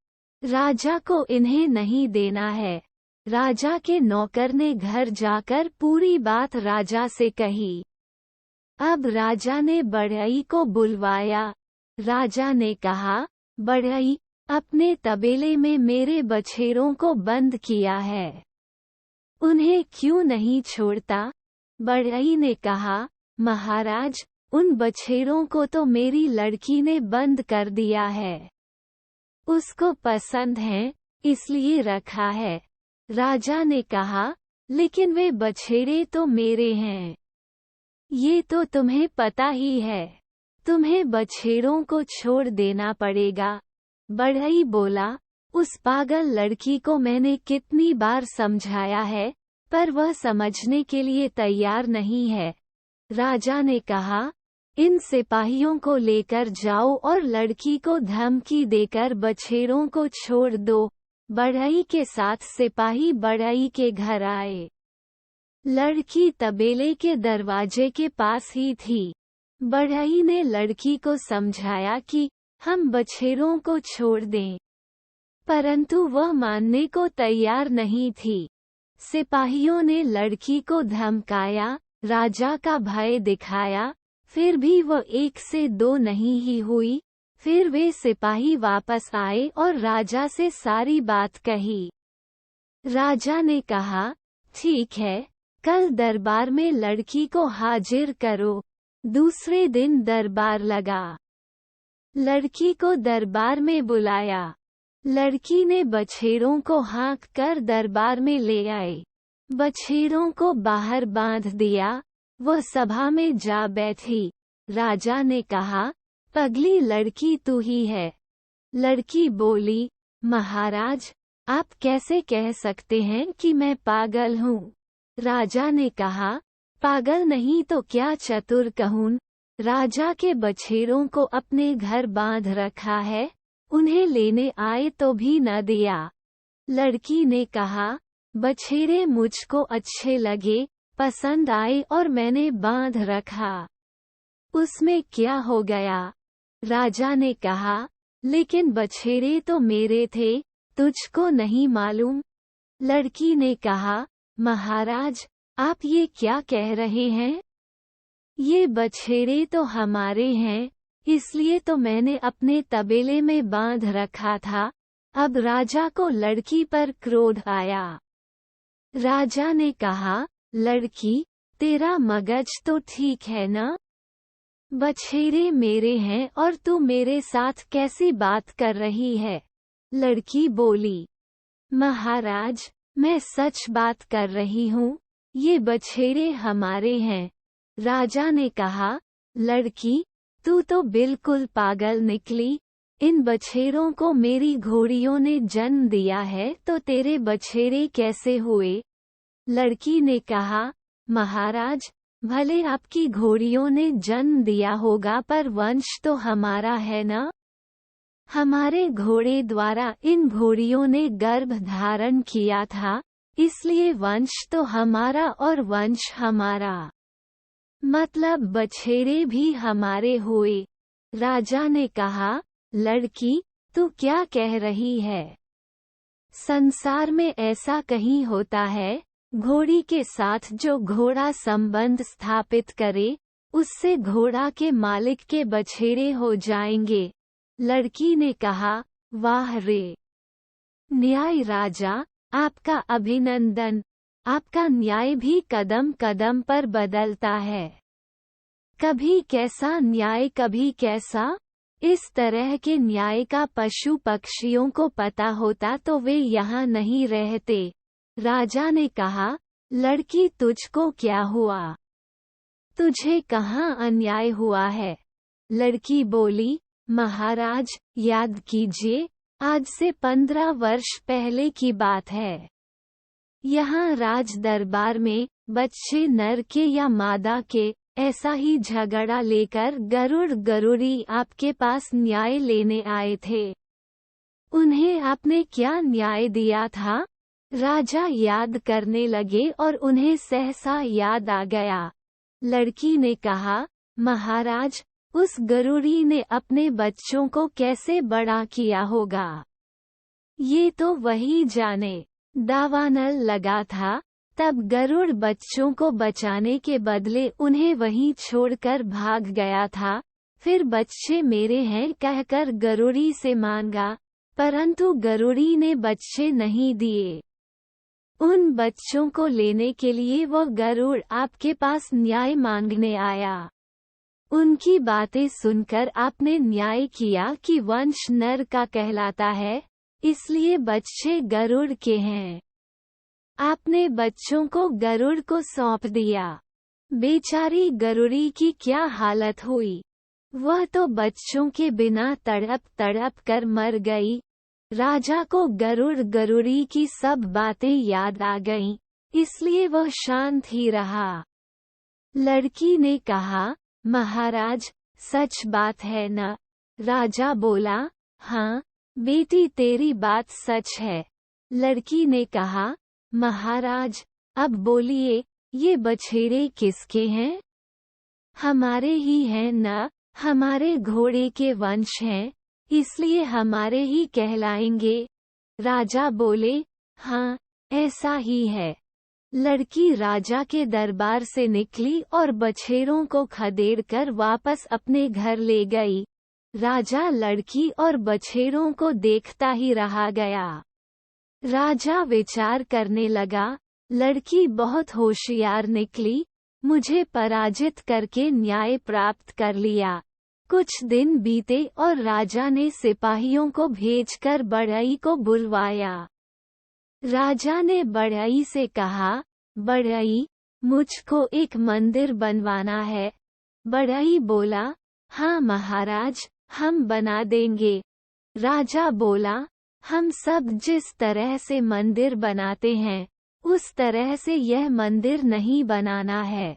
राजा को इन्हें नहीं देना है। राजा के नौकर ने घर जाकर पूरी बात राजा से कही। अब राजा ने बढ़ई को बुलवाया। राजा ने कहा, बढ़ई, अपने तबेले में मेरे बछेरों को बंद किया है, उन्हें क्यों नहीं छोड़ता? बढ़ई ने कहा, महाराज, उन बछेरों को तो मेरी लड़की ने बंद कर दिया है। उसको पसंद है, इसलिए रखा है। राजा ने कहा, लेकिन वे बछेड़े तो मेरे हैं। ये तो तुम्हें पता ही है। तुम्हें बछेड़ों को छोड़ देना पड़ेगा। बढ़ई बोला, उस पागल लड़की को मैंने कितनी बार समझाया है, पर वह समझने के लिए तैयार नहीं है। राजा ने कहा, इन सिपाहियों को लेकर जाओ और लड़की को धमकी देकर बछेड़ों को छोड़ दो। बढ़ई के साथ सिपाही बढ़ई के घर आए। लड़की तबेले के दरवाजे के पास ही थी। बढ़ई ने लड़की को समझाया कि हम बछेरों को छोड़ दें, परंतु वह मानने को तैयार नहीं थी। सिपाहियों ने लड़की को धमकाया, राजा का भय दिखाया, फिर भी वह 1 से 2 नहीं ही हुई। फिर वे सिपाही वापस आए और राजा से सारी बात कही। राजा ने कहा, ठीक है, कल दरबार में लड़की को हाजिर करो। दूसरे दिन दरबार लगा। लड़की को दरबार में बुलाया। लड़की ने बछेरों को हाँक कर दरबार में ले आई। बछेरों को बाहर बांध दिया। वह सभा में जा बैठी। राजा ने कहा, पगली लड़की तू ही है। लड़की बोली, महाराज, आप कैसे कह सकते हैं कि मैं पागल हूँ? राजा ने कहा, पागल नहीं तो क्या चतुर कहूँ। राजा के बछेरों को अपने घर बांध रखा है, उन्हें लेने आए तो भी न दिया। लड़की ने कहा, बछेरे मुझको अच्छे लगे, पसंद आए और मैंने बांध रखा। उसमें क्या हो गया? राजा ने कहा, लेकिन बछेरे तो मेरे थे, तुझको नहीं मालूम? लड़की ने कहा, महाराज, आप ये क्या कह रहे हैं? ये बछेरे तो हमारे हैं, इसलिए तो मैंने अपने तबेले में बांध रखा था। अब राजा को लड़की पर क्रोध आया। राजा ने कहा, लड़की, तेरा मगज तो ठीक है ना? बछेरे मेरे हैं और तू मेरे साथ कैसी बात कर रही है? लड़की बोली, महाराज, मैं सच बात कर रही हूँ, ये बछेरे हमारे हैं। राजा ने कहा, लड़की, तू तो बिल्कुल पागल निकली। इन बछेरों को मेरी घोड़ियों ने जन्म दिया है तो तेरे बछेरे कैसे हुए? लड़की ने कहा, महाराज, भले आपकी घोड़ियों ने जन्म दिया होगा पर वंश तो हमारा है ना? हमारे घोड़े द्वारा इन घोड़ियों ने गर्भ धारण किया था, इसलिए वंश तो हमारा और वंश हमारा। मतलब बछेरे भी हमारे हुए। राजा ने कहा, लड़की, तू क्या कह रही है? संसार में ऐसा कहीं होता है? घोड़ी के साथ जो घोड़ा संबंध स्थापित करे, उससे घोड़ा के मालिक के बछेरे हो जाएंगे। लड़की ने कहा, वाह रे! न्याय राजा, आपका अभिनंदन। आपका न्याय भी कदम कदम पर बदलता है। कभी कैसा न्याय, कभी कैसा। इस तरह के न्याय का पशु पक्षियों को पता होता तो वे यहाँ नहीं रहते। राजा ने कहा, लड़की, तुझको क्या हुआ? तुझे कहाँ अन्याय हुआ है? लड़की बोली, महाराज, याद कीजिए, आज से 15 वर्ष पहले की बात है। यहाँ राज दरबार में बच्चे नर के या मादा के ऐसा ही झगड़ा लेकर गरुड़ गरुड़ी आपके पास न्याय लेने आए थे। उन्हें आपने क्या न्याय दिया था? राजा याद करने लगे और उन्हें सहसा याद आ गया। लड़की ने कहा, महाराज, उस गरुड़ी ने अपने बच्चों को कैसे बड़ा किया होगा, ये तो वही जाने। दावानल लगा था। तब गरुड़ बच्चों को बचाने के बदले उन्हें वहीं छोड़कर भाग गया था। फिर बच्चे मेरे हैं कहकर गरुड़ी से मांगा, परंतु गरुड़ी ने बच्चे नहीं दिए। उन बच्चों को लेने के लिए वो गरुड़ आपके पास न्याय मांगने आया। उनकी बातें सुनकर आपने न्याय किया कि वंश नर का कहलाता है, इसलिए बच्चे गरुड़ के हैं। आपने बच्चों को गरुड़ को सौंप दिया। बेचारी गरुड़ी की क्या हालत हुई, वह तो बच्चों के बिना तड़प तड़प कर मर गई। राजा को गरुड़ गरुड़ी की सब बातें याद आ गईं, इसलिए वह शांत ही रहा। लड़की ने कहा, महाराज, सच बात है न? राजा बोला, हाँ बेटी, तेरी बात सच है। लड़की ने कहा, महाराज, अब बोलिए, ये बछड़े किसके हैं? हमारे ही हैं न? हमारे घोड़े के वंश हैं, इसलिए हमारे ही कहलाएंगे। राजा बोले, हाँ, ऐसा ही है। लड़की राजा के दरबार से निकली और बछड़ों को खदेड़कर वापस अपने घर ले गई। राजा लड़की और बछड़ों को देखता ही रहा गया। राजा विचार करने लगा, लड़की बहुत होशियार निकली, मुझे पराजित करके न्याय प्राप्त कर लिया। कुछ दिन बीते और राजा ने सिपाहियों को भेजकर बढ़ई को बुलवाया। राजा ने बढ़ई से कहा, बढ़ई, मुझको एक मंदिर बनवाना है। बढ़ई बोला, हाँ महाराज, हम बना देंगे। राजा बोला, हम सब जिस तरह से मंदिर बनाते हैं, उस तरह से यह मंदिर नहीं बनाना है।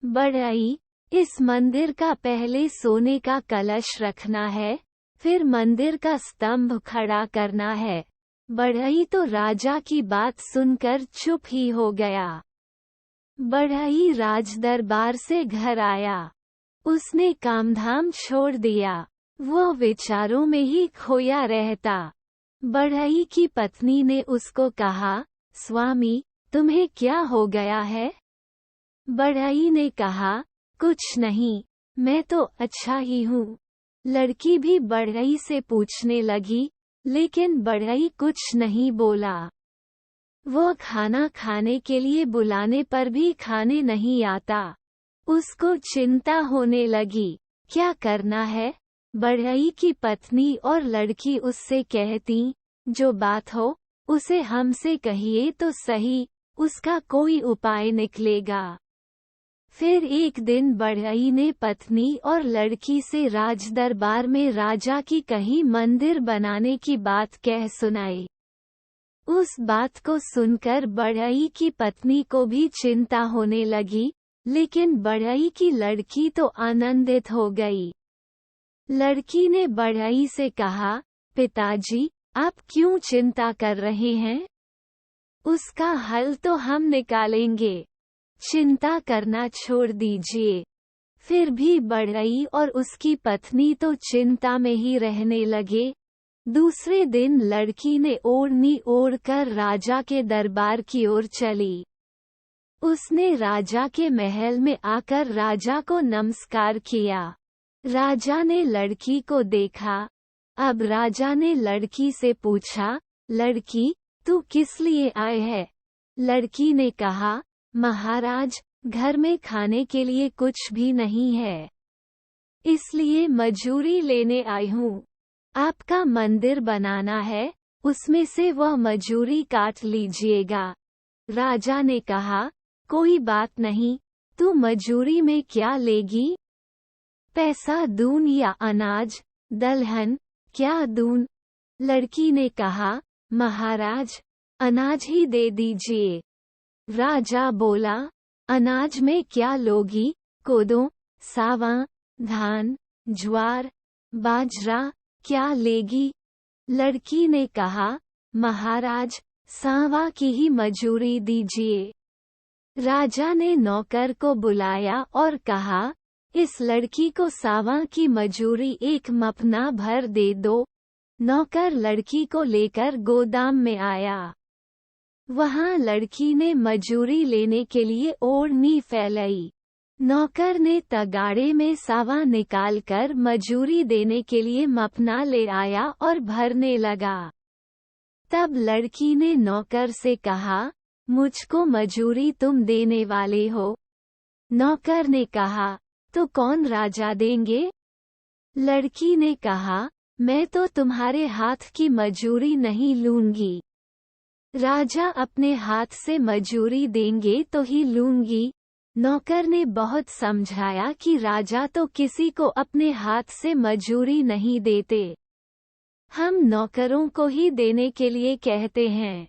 बढ़ई, इस मंदिर का पहले सोने का कलश रखना है, फिर मंदिर का स्तंभ खड़ा करना है। बढ़ई तो राजा की बात सुनकर चुप ही हो गया। बढ़ई राजदरबार से घर आया। उसने कामधाम छोड़ दिया, वो विचारों में ही खोया रहता। बढ़ई की पत्नी ने उसको कहा, स्वामी, तुम्हें क्या हो गया है? बढ़ई ने कहा, कुछ नहीं, मैं तो अच्छा ही हूँ। लड़की भी बढ़ई से पूछने लगी, लेकिन बढ़ई कुछ नहीं बोला। वो खाना खाने के लिए बुलाने पर भी खाने नहीं आता। उसको चिंता होने लगी, क्या करना है? बढ़ई की पत्नी और लड़की उससे कहती, जो बात हो, उसे हमसे कहिए तो सही, उसका कोई उपाय निकलेगा। फिर एक दिन बढ़ई ने पत्नी और लड़की से राजदरबार में राजा की कहीं मंदिर बनाने की बात कह सुनाई। उस बात को सुनकर बढ़ई की पत्नी को भी चिंता होने लगी, लेकिन बढ़ई की लड़की तो आनंदित हो गई। लड़की ने बढ़ई से कहा, पिताजी, आप क्यों चिंता कर रहे हैं? उसका हल तो हम निकालेंगे, चिंता करना छोड़ दीजिए। फिर भी बढ़ई और उसकी पत्नी तो चिंता में ही रहने लगे। दूसरे दिन लड़की ने ओढ़नी ओढ़कर राजा के दरबार की ओर चली। उसने राजा के महल में आकर राजा को नमस्कार किया। राजा ने लड़की को देखा। अब राजा ने लड़की से पूछा, लड़की, तू किस लिए आए है? लड़की ने कहा, महाराज, घर में खाने के लिए कुछ भी नहीं है, इसलिए मजूरी लेने आई हूँ। आपका मंदिर बनाना है, उसमें से वह मजूरी काट लीजिएगा। राजा ने कहा, कोई बात नहीं, तू मजूरी में क्या लेगी? पैसा दून या अनाज, दलहन, क्या दून? लड़की ने कहा, महाराज, अनाज ही दे दीजिए। राजा बोला, अनाज में क्या लोगी? कोदो, सावां, धान, ज्वार, बाजरा, क्या लेगी? लड़की ने कहा, महाराज, सावा की ही मजूरी दीजिए। राजा ने नौकर को बुलाया और कहा, इस लड़की को सावा की मजूरी 1 मपना भर दे दो। नौकर लड़की को लेकर गोदाम में आया। वहां लड़की ने मजूरी लेने के लिए ओढ़नी फैलाई। नौकर ने तगाड़े में सावा निकालकर मजूरी देने के लिए मपना ले आया और भरने लगा। तब लड़की ने नौकर से कहा, मुझको मजूरी तुम देने वाले हो? नौकर ने कहा, तो कौन राजा देंगे? लड़की ने कहा, मैं तो तुम्हारे हाथ की मजूरी नहीं लूंगी। राजा अपने हाथ से मजूरी देंगे तो ही लूंगी। नौकर ने बहुत समझाया कि राजा तो किसी को अपने हाथ से मजूरी नहीं देते। हम नौकरों को ही देने के लिए कहते हैं।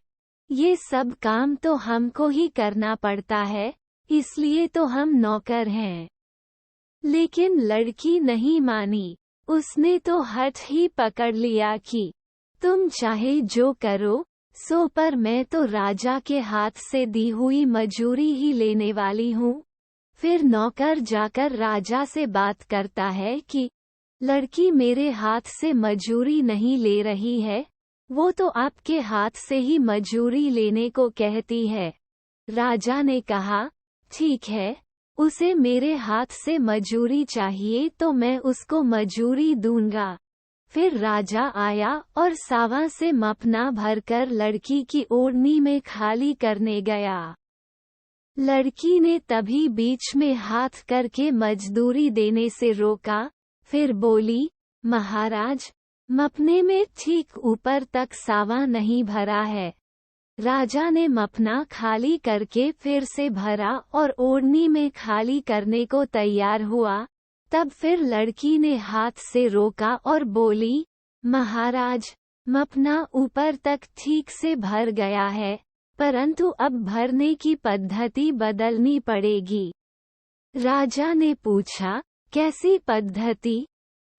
ये सब काम तो हमको ही करना पड़ता है, इसलिए तो हम नौकर हैं। लेकिन लड़की नहीं मानी। उसने तो हठ ही पकड़ लिया कि तुम चाहे जो करो सो, पर मैं तो राजा के हाथ से दी हुई मजूरी ही लेने वाली हूँ। फिर नौकर जाकर राजा से बात करता है कि लड़की मेरे हाथ से मजूरी नहीं ले रही है, वो तो आपके हाथ से ही मजूरी लेने को कहती है। राजा ने कहा, ठीक है, उसे मेरे हाथ से मजूरी चाहिए तो मैं उसको मजूरी दूंगा। फिर राजा आया और सावा से मपना भरकर लड़की की ओढ़नी में खाली करने गया। लड़की ने तभी बीच में हाथ करके मजदूरी देने से रोका। फिर बोली, महाराज, मपने में ठीक ऊपर तक सावा नहीं भरा है। राजा ने मपना खाली करके फिर से भरा और ओढ़नी में खाली करने को तैयार हुआ। तब फिर लड़की ने हाथ से रोका और बोली, महाराज, मपना ऊपर तक ठीक से भर गया है, परंतु अब भरने की पद्धति बदलनी पड़ेगी। राजा ने पूछा, कैसी पद्धति?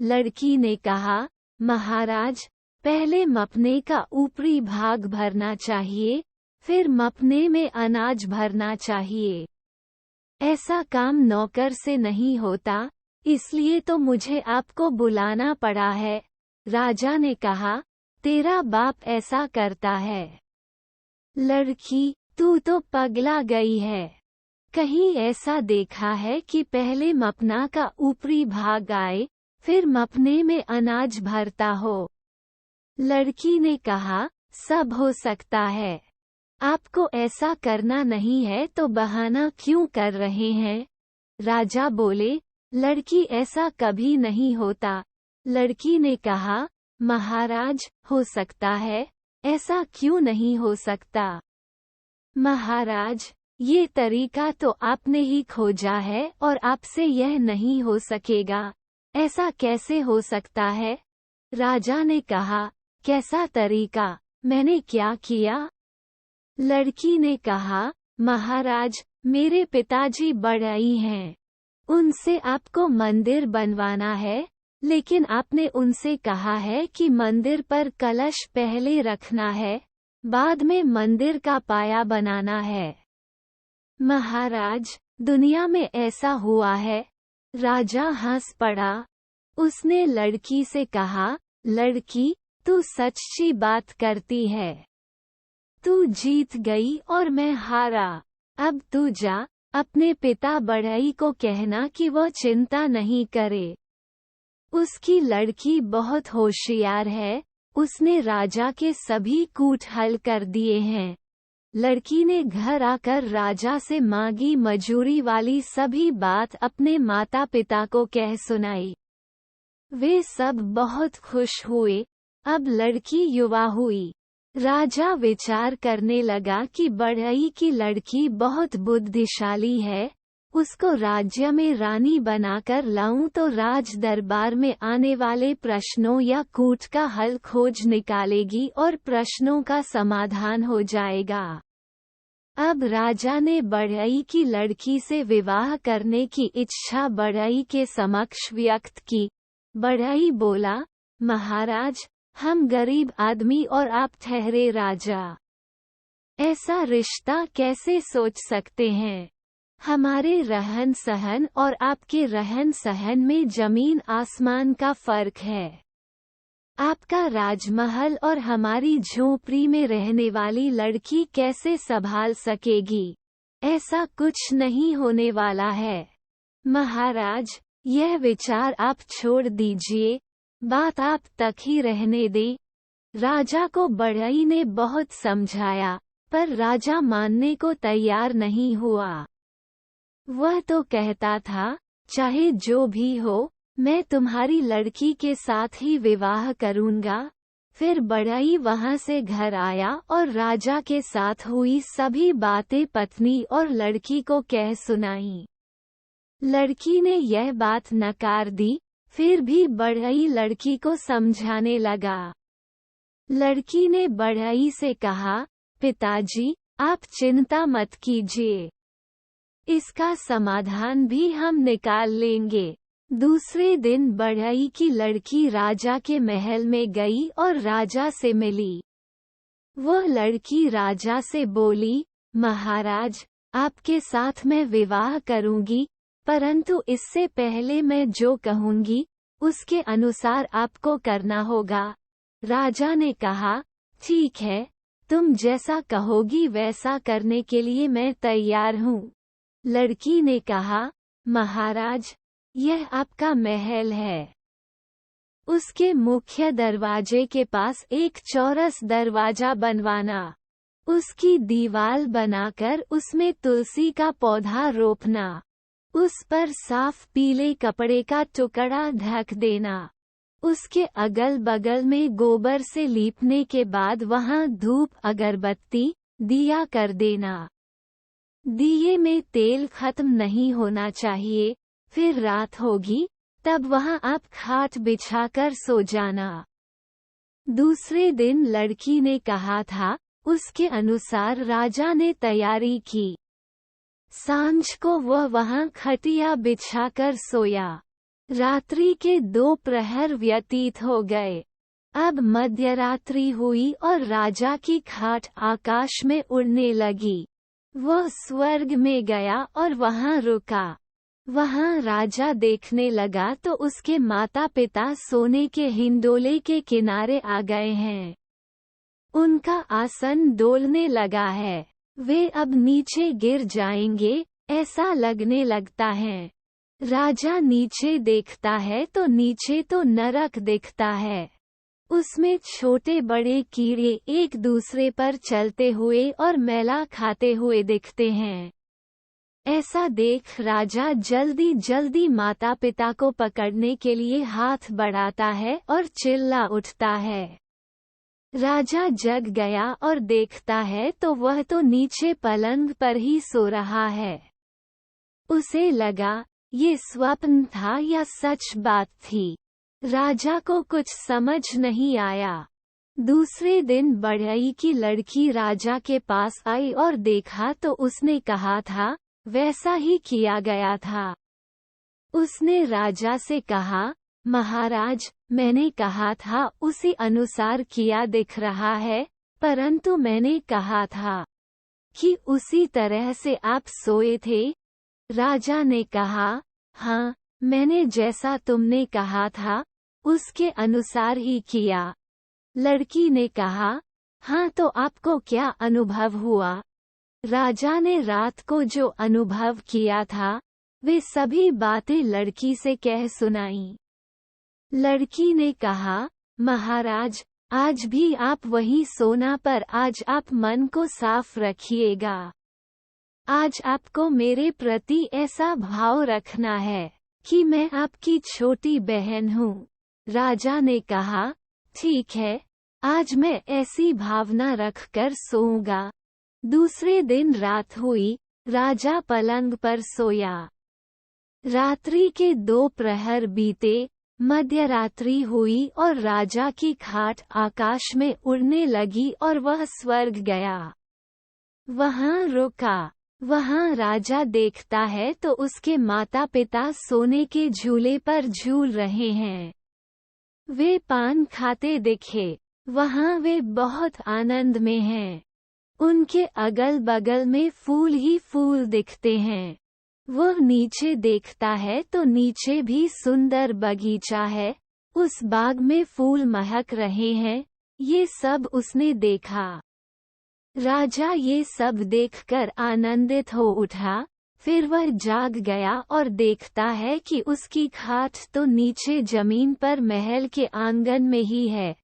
लड़की ने कहा, महाराज, पहले मपने का ऊपरी भाग भरना चाहिए, फिर मपने में अनाज भरना चाहिए। ऐसा काम नौकर से नहीं होता, इसलिए तो मुझे आपको बुलाना पड़ा है। राजा ने कहा, तेरा बाप ऐसा करता है। लड़की, तू तो पगला गई है। कहीं ऐसा देखा है कि पहले मपना का ऊपरी भाग आए, फिर मपने में अनाज भरता हो? लड़की ने कहा, सब हो सकता है। आपको ऐसा करना नहीं है तो बहाना क्यों कर रहे हैं? राजा बोले, लड़की, ऐसा कभी नहीं होता। लड़की ने कहा, महाराज, हो सकता है। ऐसा क्यों नहीं हो सकता? महाराज, ये तरीका तो आपने ही खोजा है और आपसे यह नहीं हो सकेगा। ऐसा कैसे हो सकता है? राजा ने कहा, कैसा तरीका? मैंने क्या किया? लड़की ने कहा, महाराज, मेरे पिताजी बढ़ई हैं। उनसे आपको मंदिर बनवाना है, लेकिन आपने उनसे कहा है कि मंदिर पर कलश पहले रखना है, बाद में मंदिर का पाया बनाना है। महाराज, दुनिया में ऐसा हुआ है? राजा हंस पड़ा। उसने लड़की से कहा, लड़की, तू सच्ची बात करती है। तू जीत गई और मैं हारा। अब तू जा, अपने पिता बढ़ई को कहना कि वह चिंता नहीं करे। उसकी लड़की बहुत होशियार है, उसने राजा के सभी कूट हल कर दिए हैं। लड़की ने घर आकर राजा से मांगी मजूरी वाली सभी बात अपने माता पिता को कह सुनाई। वे सब बहुत खुश हुए। अब लड़की युवा हुई। राजा विचार करने लगा कि बढ़ई की लड़की बहुत बुद्धिशाली है, उसको राज्य में रानी बनाकर लाऊं तो राज दरबार में आने वाले प्रश्नों या कूट का हल खोज निकालेगी और प्रश्नों का समाधान हो जाएगा। अब राजा ने बढ़ई की लड़की से विवाह करने की इच्छा बढ़ई के समक्ष व्यक्त की। बढ़ई बोला, महाराज, हम गरीब आदमी और आप ठहरे राजा। ऐसा रिश्ता कैसे सोच सकते हैं? हमारे रहन सहन और आपके रहन सहन में जमीन आसमान का फर्क है। आपका राजमहल और हमारी झोपड़ी में रहने वाली लड़की कैसे संभाल सकेगी? ऐसा कुछ नहीं होने वाला है। महाराज, यह विचार आप छोड़ दीजिए, बात आप तक ही रहने दें। राजा को बढ़ई ने बहुत समझाया, पर राजा मानने को तैयार नहीं हुआ। वह तो कहता था, चाहे जो भी हो, मैं तुम्हारी लड़की के साथ ही विवाह करूंगा। फिर बढ़ई वहां से घर आया और राजा के साथ हुई सभी बातें पत्नी और लड़की को कह सुनाई। लड़की ने यह बात नकार दी, फिर भी बढ़ई लड़की को समझाने लगा। लड़की ने बढ़ई से कहा, पिताजी, आप चिंता मत कीजिए, इसका समाधान भी हम निकाल लेंगे। दूसरे दिन बढ़ई की लड़की राजा के महल में गई और राजा से मिली। वह लड़की राजा से बोली, महाराज, आपके साथ मैं विवाह करूंगी, परंतु इससे पहले मैं जो कहूंगी, उसके अनुसार आपको करना होगा। राजा ने कहा, ठीक है, तुम जैसा कहोगी वैसा करने के लिए मैं तैयार हूँ। लड़की ने कहा, महाराज, यह आपका महल है। उसके मुख्य दरवाजे के पास एक चौरस दरवाजा बनवाना। उसकी दीवार बनाकर उसमें तुलसी का पौधा रोपना। उस पर साफ पीले कपड़े का टुकड़ा ढक देना। उसके अगल बगल में गोबर से लीपने के बाद वहां धूप अगरबत्ती दिया कर देना। दिए में तेल खत्म नहीं होना चाहिए। फिर रात होगी, तब वहां आप खाट बिछाकर सो जाना। दूसरे दिन लड़की ने कहा था, उसके अनुसार राजा ने तैयारी की। सांझ को वह वहां खटिया बिछाकर सोया। रात्रि के 2 प्रहर व्यतीत हो गए। अब मध्यरात्रि हुई और राजा की खाट आकाश में उड़ने लगी। वह स्वर्ग में गया और वहां रुका। वहां राजा देखने लगा तो उसके माता पिता सोने के हिंडोले के किनारे आ गए हैं। उनका आसन डोलने लगा है। वे अब नीचे गिर जाएंगे, ऐसा लगने लगता है। राजा नीचे देखता है तो नीचे तो नरक दिखता है। उसमें छोटे बड़े कीड़े एक दूसरे पर चलते हुए और मैला खाते हुए दिखते हैं। ऐसा देख राजा जल्दी जल्दी माता पिता को पकड़ने के लिए हाथ बढ़ाता है और चिल्ला उठता है। राजा जग गया और देखता है तो वह तो नीचे पलंग पर ही सो रहा है। उसे लगा, ये स्वप्न था या सच बात थी। राजा को कुछ समझ नहीं आया। दूसरे दिन बढ़ई की लड़की राजा के पास आई और देखा तो उसने कहा था, वैसा ही किया गया था। उसने राजा से कहा, महाराज, मैंने कहा था उसी अनुसार किया दिख रहा है, परंतु मैंने कहा था कि उसी तरह से आप सोए थे। राजा ने कहा, हाँ, मैंने जैसा तुमने कहा था उसके अनुसार ही किया। लड़की ने कहा, हाँ, तो आपको क्या अनुभव हुआ? राजा ने रात को जो अनुभव किया था वे सभी बातें लड़की से कह सुनाई। लड़की ने कहा, महाराज, आज भी आप वहीं सोना, पर आज आप मन को साफ रखिएगा। आज आपको मेरे प्रति ऐसा भाव रखना है कि मैं आपकी छोटी बहन हूँ। राजा ने कहा, ठीक है, आज मैं ऐसी भावना रखकर सोऊंगा। दूसरे दिन रात हुई, राजा पलंग पर सोया। रात्रि के 2 प्रहर बीते, मध्यरात्रि हुई और राजा की खाट आकाश में उड़ने लगी और वह स्वर्ग गया। वहां रुका। वहां राजा देखता है तो उसके माता पिता सोने के झूले पर झूल रहे हैं। वे पान खाते दिखे। वहां वे बहुत आनंद में हैं। उनके अगल बगल में फूल ही फूल दिखते हैं। वो नीचे देखता है तो नीचे भी सुंदर बगीचा है, उस बाग में फूल महक रहे हैं, ये सब उसने देखा। राजा ये सब देखकर आनंदित हो उठा, फिर वह जाग गया और देखता है कि उसकी खाट तो नीचे जमीन पर महल के आंगन में ही है।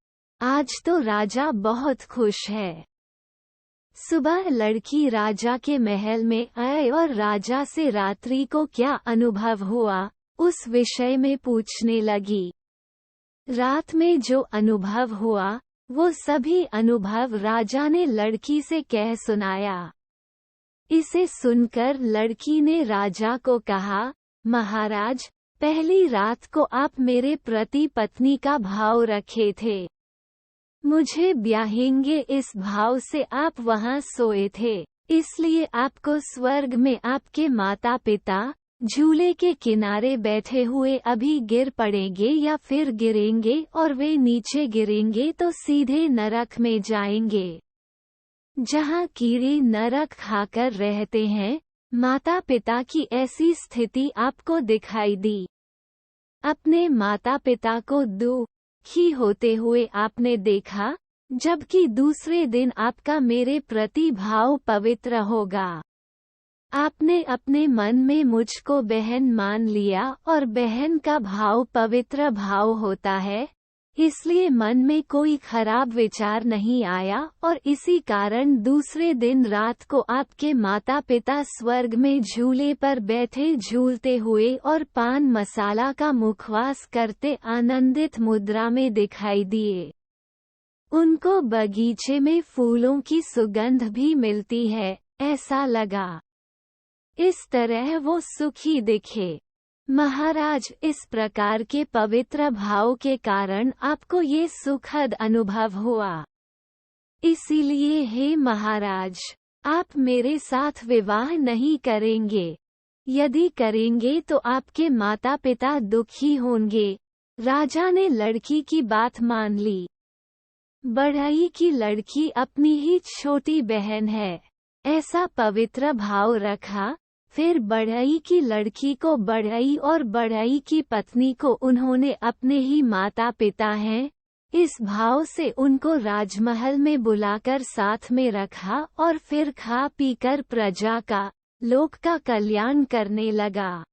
आज तो राजा बहुत खुश है। सुबह लड़की राजा के महल में आई और राजा से रात्रि को क्या अनुभव हुआ, उस विषय में पूछने लगी। रात में जो अनुभव हुआ, वो सभी अनुभव राजा ने लड़की से कह सुनाया। इसे सुनकर लड़की ने राजा को कहा, महाराज, पहली रात को आप मेरे प्रति पत्नी का भाव रखे थे। मुझे ब्याहेंगे इस भाव से आप वहां सोए थे, इसलिए आपको स्वर्ग में आपके माता पिता झूले के किनारे बैठे हुए अभी गिर पड़ेंगे या फिर गिरेंगे, और वे नीचे गिरेंगे तो सीधे नरक में जाएंगे, जहां कीड़े नरक खाकर रहते हैं। माता पिता की ऐसी स्थिति आपको दिखाई दी। अपने माता पिता को दुखी होते हुए आपने देखा, जबकि दूसरे दिन आपका मेरे प्रति भाव पवित्र होगा। आपने अपने मन में मुझको बहन मान लिया, और बहन का भाव पवित्र भाव होता है, इसलिए मन में कोई खराब विचार नहीं आया, और इसी कारण दूसरे दिन रात को आपके माता पिता स्वर्ग में झूले पर बैठे झूलते हुए और पान मसाला का मुखवास करते आनंदित मुद्रा में दिखाई दिए। उनको बगीचे में फूलों की सुगंध भी मिलती है, ऐसा लगा। इस तरह वो सुखी दिखे। महाराज, इस प्रकार के पवित्र भाव के कारण आपको ये सुखद अनुभव हुआ। इसीलिए हे महाराज, आप मेरे साथ विवाह नहीं करेंगे। यदि करेंगे तो आपके माता पिता दुखी होंगे। राजा ने लड़की की बात मान ली। बढ़ई की लड़की अपनी ही छोटी बहन है, ऐसा पवित्र भाव रखा। फिर बढ़ई की लड़की को बढ़ई और बढ़ई की पत्नी को उन्होंने अपने ही माता पिता हैं, इस भाव से उनको राजमहल में बुलाकर साथ में रखा और फिर खा पीकर प्रजा का, लोक का कल्याण करने लगा।